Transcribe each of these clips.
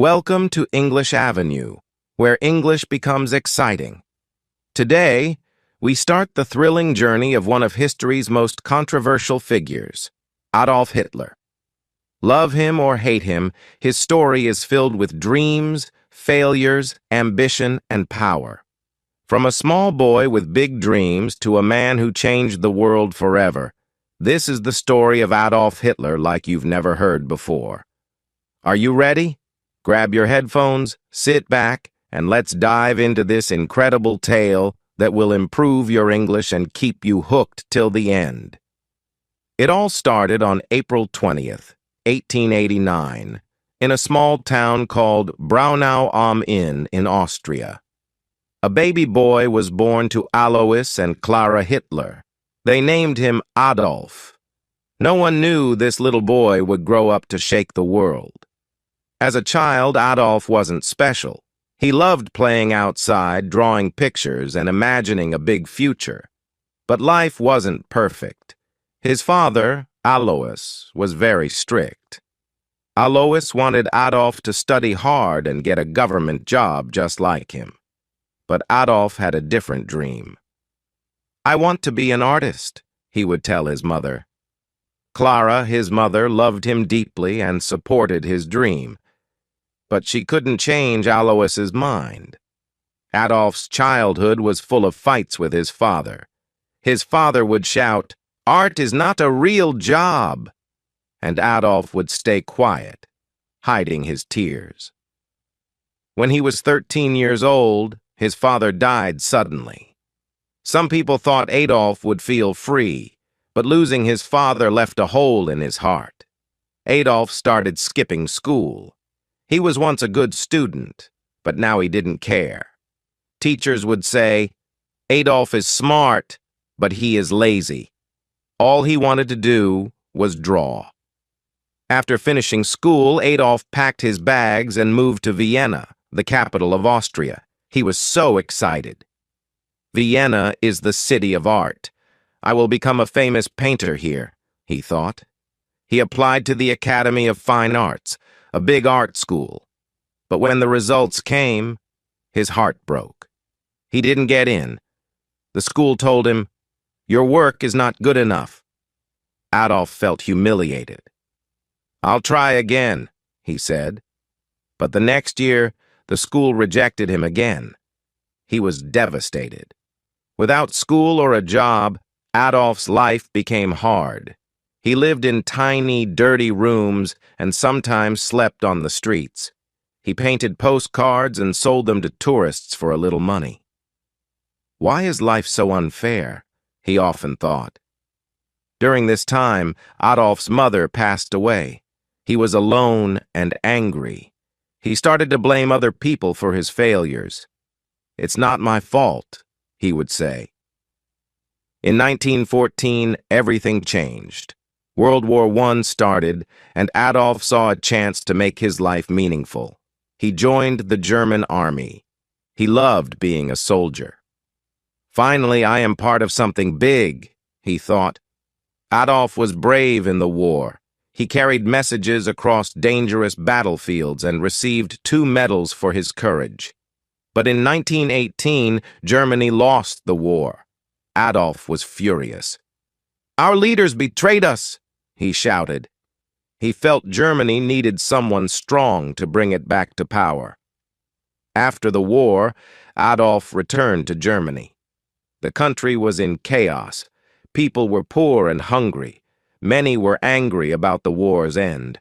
Welcome to English Avenue, where English becomes exciting. Today, we start the thrilling journey of one of history's most controversial figures, Adolf Hitler. Love him or hate him, his story is filled with dreams, failures, ambition, and power. From a small boy with big dreams to a man who changed the world forever, this is the story of Adolf Hitler like you've never heard before. Are you ready? Grab your headphones, sit back, and let's dive into this incredible tale that will improve your English and keep you hooked till the end. It all started on April 20th, 1889, in a small town called Braunau am Inn in Austria. A baby boy was born to Alois and Clara Hitler. They named him Adolf. No one knew this little boy would grow up to shake the world. As a child, Adolf wasn't special. He loved playing outside, drawing pictures, and imagining a big future. But life wasn't perfect. His father, Alois, was very strict. Alois wanted Adolf to study hard and get a government job just like him. But Adolf had a different dream. "I want to be an artist," he would tell his mother. Clara, his mother, loved him deeply and supported his dream. But she couldn't change Alois's mind. Adolf's childhood was full of fights with his father. His father would shout, "Art is not a real job," and Adolf would stay quiet, hiding his tears. When he was 13 years old, his father died suddenly. Some people thought Adolf would feel free, but losing his father left a hole in his heart. Adolf started skipping school. He was once a good student, but now he didn't care. Teachers would say, "Adolf is smart, but he is lazy." All he wanted to do was draw. After finishing school, Adolf packed his bags and moved to Vienna, the capital of Austria. He was so excited. "Vienna is the city of art. I will become a famous painter here," he thought. He applied to the Academy of Fine Arts, a big art school. But when the results came, his heart broke. He didn't get in. The school told him, "Your work is not good enough." Adolf felt humiliated. "I'll try again," he said. But the next year, the school rejected him again. He was devastated. Without school or a job, Adolf's life became hard. He lived in tiny, dirty rooms and sometimes slept on the streets. He painted postcards and sold them to tourists for a little money. Why is life so unfair? He often thought. During this time, Adolf's mother passed away. He was alone and angry. He started to blame other people for his failures. "It's not my fault," he would say. In 1914, everything changed. World War I started, and Adolf saw a chance to make his life meaningful. He joined the German army. He loved being a soldier. "Finally, I am part of something big," he thought. Adolf was brave in the war. He carried messages across dangerous battlefields and received 2 medals for his courage. But in 1918, Germany lost the war. Adolf was furious. "Our leaders betrayed us," he shouted. He felt Germany needed someone strong to bring it back to power. After the war, Adolf returned to Germany. The country was in chaos. People were poor and hungry. Many were angry about the war's end.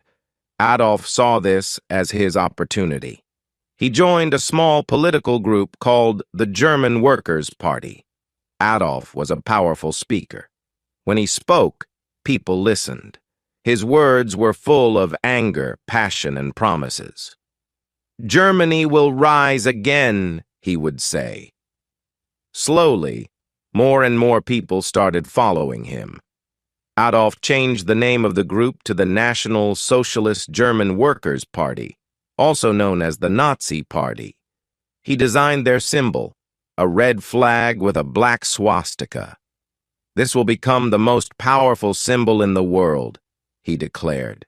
Adolf saw this as his opportunity. He joined a small political group called the German Workers' Party. Adolf was a powerful speaker. When he spoke, people listened. His words were full of anger, passion, and promises. "Germany will rise again," he would say. Slowly, more and more people started following him. Adolf changed the name of the group to the National Socialist German Workers' Party, also known as the Nazi Party. He designed their symbol, a red flag with a black swastika. "This will become the most powerful symbol in the world," he declared.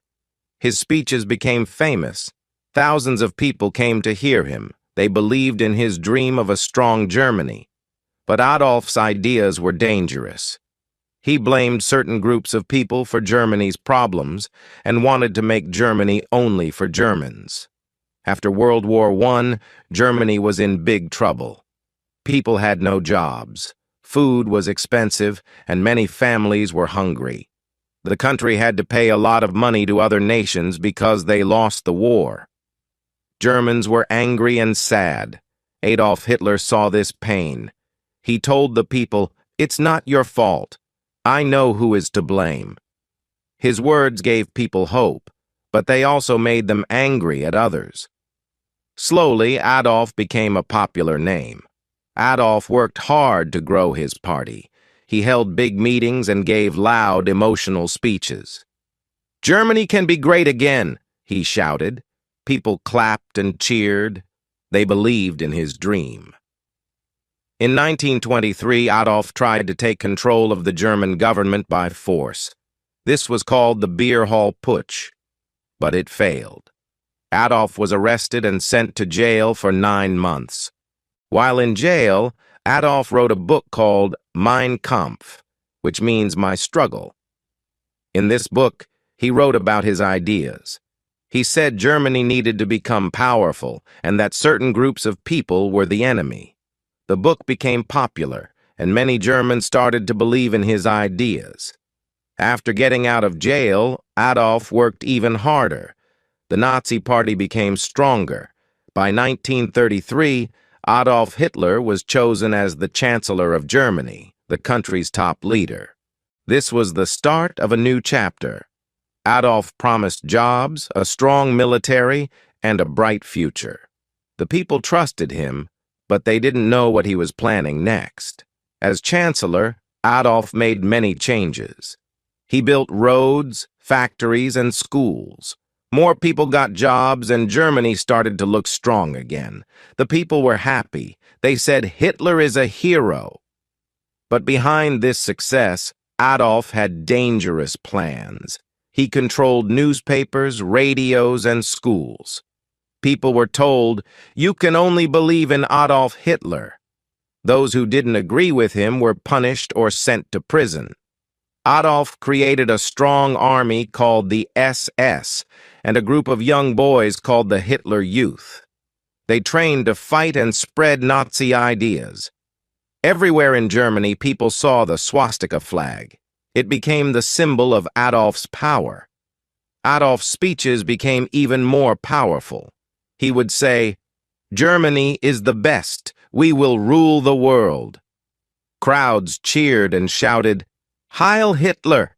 His speeches became famous. Thousands of people came to hear him. They believed in his dream of a strong Germany. But Adolf's ideas were dangerous. He blamed certain groups of people for Germany's problems and wanted to make Germany only for Germans. After World War I, Germany was in big trouble. People had no jobs. Food was expensive, and many families were hungry. The country had to pay a lot of money to other nations because they lost the war. Germans were angry and sad. Adolf Hitler saw this pain. He told the people, "It's not your fault. I know who is to blame." His words gave people hope, but they also made them angry at others. Slowly, Adolf became a popular name. Adolf worked hard to grow his party. He held big meetings and gave loud, emotional speeches. "Germany can be great again," he shouted. People clapped and cheered. They believed in his dream. In 1923, Adolf tried to take control of the German government by force. This was called the Beer Hall Putsch, but it failed. Adolf was arrested and sent to jail for 9 months. While in jail, Adolf wrote a book called Mein Kampf, which means My Struggle. In this book, he wrote about his ideas. He said Germany needed to become powerful and that certain groups of people were the enemy. The book became popular, and many Germans started to believe in his ideas. After getting out of jail, Adolf worked even harder. The Nazi Party became stronger. By 1933, Adolf Hitler was chosen as the Chancellor of Germany, the country's top leader. This was the start of a new chapter. Adolf promised jobs, a strong military, and a bright future. The people trusted him, but they didn't know what he was planning next. As Chancellor, Adolf made many changes. He built roads, factories, and schools. More people got jobs, and Germany started to look strong again. The people were happy. They said Hitler is a hero. But behind this success, Adolf had dangerous plans. He controlled newspapers, radios, and schools. People were told, "You can only believe in Adolf Hitler." Those who didn't agree with him were punished or sent to prison. Adolf created a strong army called the SS and a group of young boys called the Hitler Youth. They trained to fight and spread Nazi ideas. Everywhere in Germany, people saw the swastika flag. It became the symbol of Adolf's power. Adolf's speeches became even more powerful. He would say, "Germany is the best. We will rule the world." Crowds cheered and shouted, "Heil Hitler!"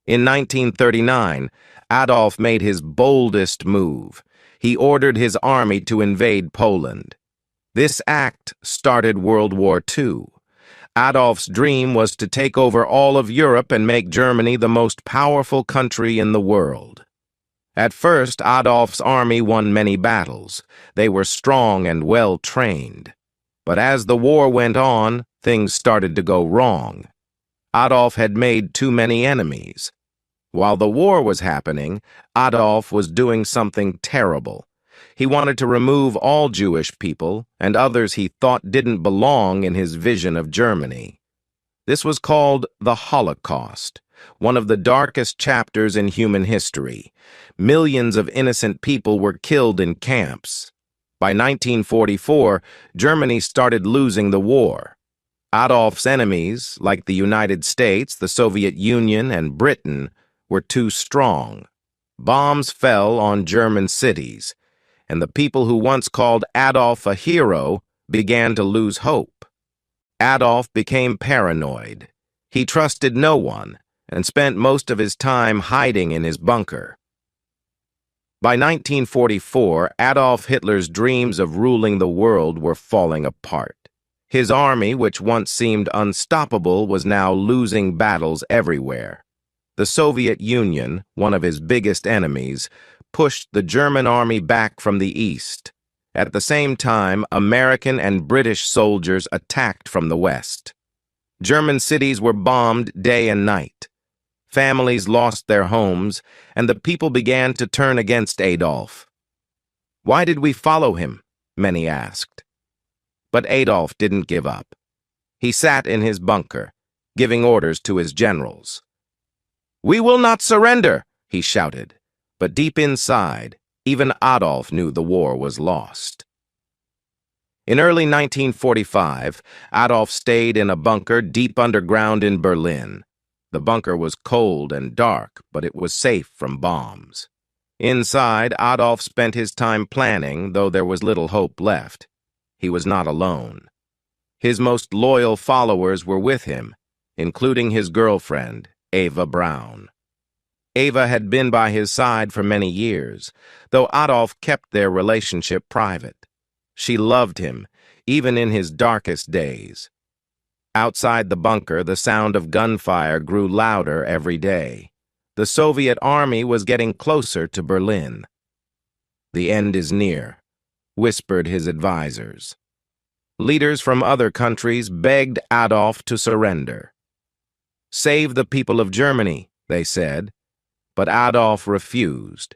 In 1939, Adolf made his boldest move. He ordered his army to invade Poland. This act started World War II. Adolf's dream was to take over all of Europe and make Germany the most powerful country in the world. At first, Adolf's army won many battles. They were strong and well-trained. But as the war went on, things started to go wrong. Adolf had made too many enemies. While the war was happening, Adolf was doing something terrible. He wanted to remove all Jewish people and others he thought didn't belong in his vision of Germany. This was called the Holocaust, one of the darkest chapters in human history. Millions of innocent people were killed in camps. By 1944, Germany started losing the war. Adolf's enemies, like the United States, the Soviet Union, and Britain, were too strong. Bombs fell on German cities, and the people who once called Adolf a hero began to lose hope. Adolf became paranoid. He trusted no one and spent most of his time hiding in his bunker. By 1944, Adolf Hitler's dreams of ruling the world were falling apart. His army, which once seemed unstoppable, was now losing battles everywhere. The Soviet Union, one of his biggest enemies, pushed the German army back from the east. At the same time, American and British soldiers attacked from the west. German cities were bombed day and night. Families lost their homes, and the people began to turn against Adolf. Why did we follow him? Many asked. But Adolf didn't give up. He sat in his bunker, giving orders to his generals. "We will not surrender," he shouted. But deep inside, even Adolf knew the war was lost. In early 1945, Adolf stayed in a bunker deep underground in Berlin. The bunker was cold and dark, but it was safe from bombs. Inside, Adolf spent his time planning, though there was little hope left. He was not alone. His most loyal followers were with him, including his girlfriend, Eva Braun. Eva had been by his side for many years, though Adolf kept their relationship private. She loved him, even in his darkest days. Outside the bunker, the sound of gunfire grew louder every day. The Soviet army was getting closer to Berlin. "The end is near," whispered his advisors. Leaders from other countries begged Adolf to surrender. "Save the people of Germany," they said, but Adolf refused.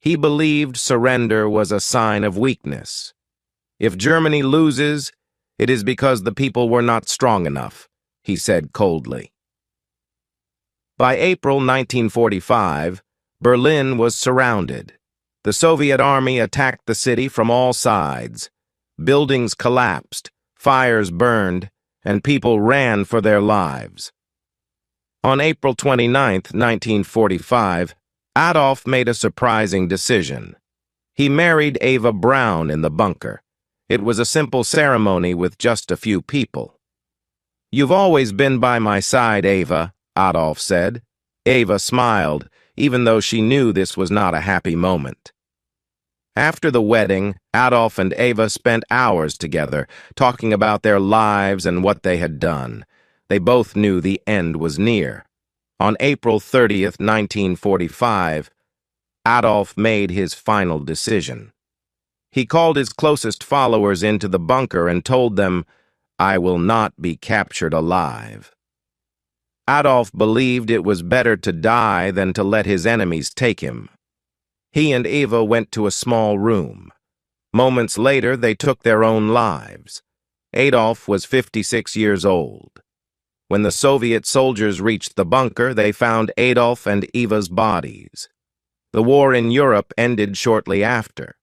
He believed surrender was a sign of weakness. "If Germany loses, it is because the people were not strong enough," he said coldly. By April 1945, Berlin was surrounded. The Soviet army attacked the city from all sides. Buildings collapsed, fires burned, and people ran for their lives. On April 29, 1945, Adolf made a surprising decision. He married Eva Braun in the bunker. It was a simple ceremony with just a few people. "You've always been by my side, Eva," Adolf said. Eva smiled, even though she knew this was not a happy moment. After the wedding, Adolf and Eva spent hours together, talking about their lives and what they had done. They both knew the end was near. On April 30th, 1945, Adolf made his final decision. He called his closest followers into the bunker and told them, "I will not be captured alive." Adolf believed it was better to die than to let his enemies take him. He and Eva went to a small room. Moments later, they took their own lives. Adolf was 56 years old. When the Soviet soldiers reached the bunker, they found Adolf and Eva's bodies. The war in Europe ended shortly after.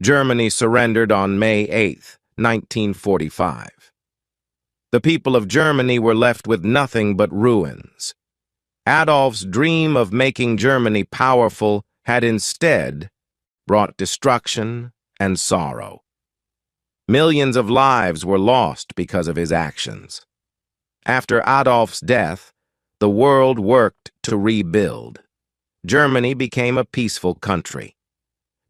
Germany surrendered on May 8, 1945. The people of Germany were left with nothing but ruins. Adolf's dream of making Germany powerful had instead brought destruction and sorrow. Millions of lives were lost because of his actions. After Adolf's death, the world worked to rebuild. Germany became a peaceful country.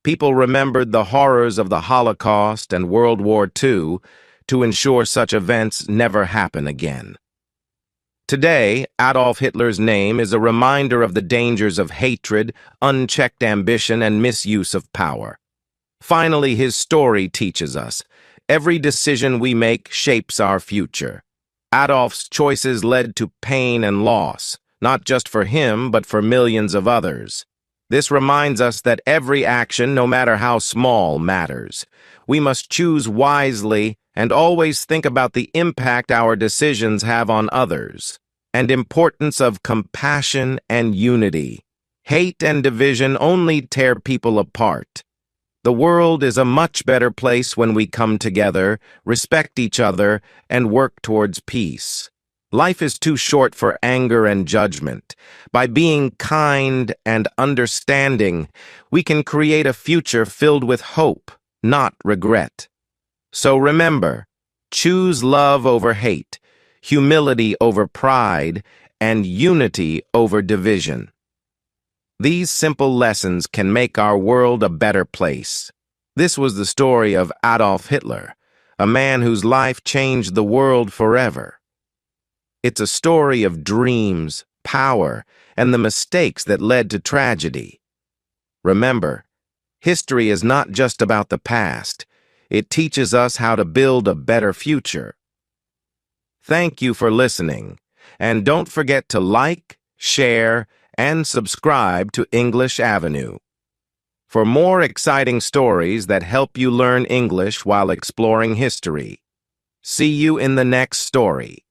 People remembered the horrors of the Holocaust and World War II to ensure such events never happen again. Today, Adolf Hitler's name is a reminder of the dangers of hatred, unchecked ambition, and misuse of power. Finally, his story teaches us, every decision we make shapes our future. Adolf's choices led to pain and loss, not just for him, but for millions of others. This reminds us that every action, no matter how small, matters. We must choose wisely and always think about the impact our decisions have on others, and importance of compassion and unity. Hate and division only tear people apart. The world is a much better place when we come together, respect each other, and work towards peace. Life is too short for anger and judgment. By being kind and understanding, we can create a future filled with hope, not regret. So remember, choose love over hate, humility over pride, and unity over division. These simple lessons can make our world a better place. This was the story of Adolf Hitler, a man whose life changed the world forever. It's a story of dreams, power, and the mistakes that led to tragedy. Remember, history is not just about the past. It teaches us how to build a better future. Thank you for listening, and don't forget to like, share, and subscribe to English Avenue. for more exciting stories that help you learn English while exploring history. See you in the next story.